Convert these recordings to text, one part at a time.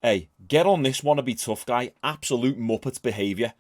Hey, get on this wanna be tough guy. Absolute Muppet behaviour.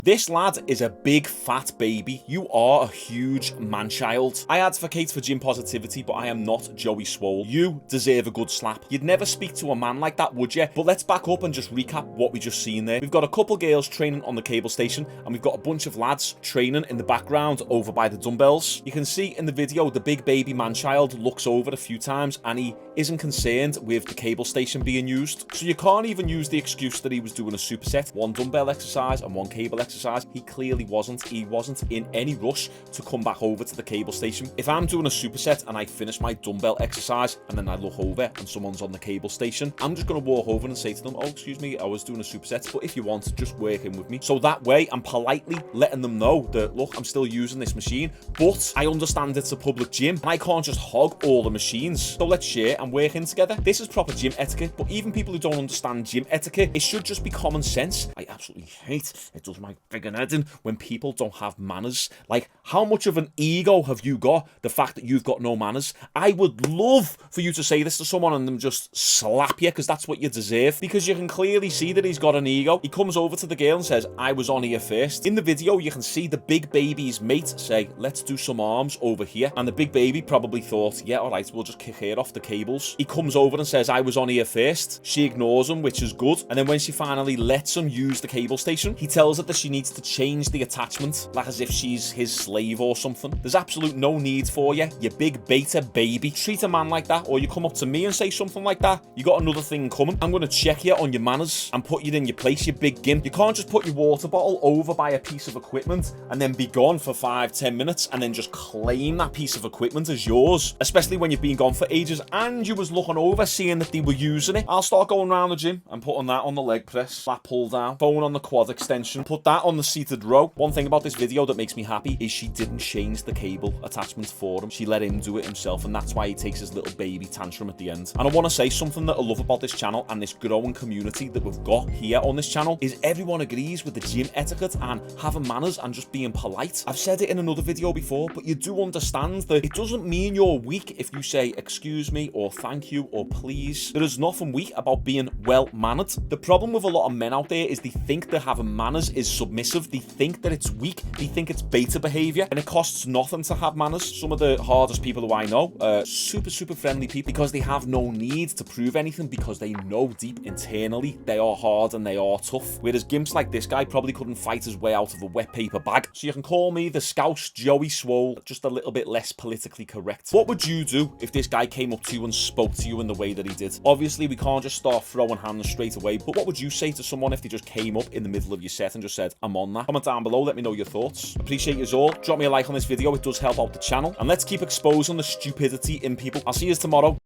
This lad is a big fat baby. You are a huge man-child. I advocate for gym positivity, but I am not Joey Swole. You deserve a good slap. You'd never speak to a man like that, would you? But let's back up and just recap what we just seen there. We've got a couple girls training on the cable station, and we've got a bunch of lads training in the background over by the dumbbells. You can see in the video, the big baby man-child looks over a few times, and he isn't concerned with the cable station being used. So you can't even use the excuse that he was doing a superset, one dumbbell exercise and one cable exercise. He clearly wasn't. He wasn't in any rush to come back over to the cable station. If I'm doing a superset and I finish my dumbbell exercise and then I look over and someone's on the cable station, I'm just going to walk over and say to them, oh, excuse me, I was doing a superset, but if you want, just work in with me. So that way, I'm politely letting them know that, look, I'm still using this machine, but I understand it's a public gym and I can't just hog all the machines. So let's share and work in together. This is proper gym etiquette, but even people who don't understand gym etiquette, it should just be common sense. I absolutely hate, it does my friggin' head in, when people don't have manners. Like, how much of an ego have you got, the fact that you've got no manners? I would love for you to say this to someone and them just slap you, because that's what you deserve. Because you can clearly see that he's got an ego. He comes over to the girl and says, I was on here first. In the video, you can see the big baby's mate say, let's do some arms over here. And the big baby probably thought, yeah, all right, we'll just kick her off the cables. He comes over and says, I was on here first. She ignores him, which is good. And then when she finally lets him use the cable station, he tells her that she needs to change the attachment, like as if she's his slave or something. There's absolute no need for you big beta baby. Treat a man like that, or you come up to me and say something like that, you got another thing coming. I'm going to check you on your manners and put you in your place, you big gimp. You can't just put your water bottle over by a piece of equipment and then be gone for 5-10 minutes and then just claim that piece of equipment as yours, especially when you've been gone for ages and you was looking over seeing that they were using it. I'll start going around the gym and putting that on the leg press, lat pull down, phone on the quad extension, put that on the seated row. One thing about this video that makes me happy is she didn't change the cable attachment for him. She let him do it himself, and that's why he takes his little baby tantrum at the end. And I want to say something that I love about this channel and this growing community that we've got here on this channel is everyone agrees with the gym etiquette and having manners and just being polite. I've said it in another video before, but you do understand that it doesn't mean you're weak if you say excuse me or thank you or please. There is nothing weak about being well mannered. The problem with a lot of men out there is they think that having manners is submissive. They think that it's weak. They think it's beta behavior, and it costs nothing to have manners. Some of the hardest people who I know are super friendly people because they have no need to prove anything, because they know deep internally they are hard and they are tough. Whereas gimps like this guy probably couldn't fight his way out of a wet paper bag. So you can call me the Scouse Joey Swole, just a little bit less politically correct. What would you do if this guy came up to you and spoke to you in the way that he did? Obviously, we can't just start throwing hands straight away, but what would you say to someone if they just came up in the middle of your set and just said, I'm on that? Comment down below, let me know your thoughts. Appreciate you all. Drop me a like on this video, it does help out the channel. And let's keep exposing the stupidity in people. I'll see you tomorrow.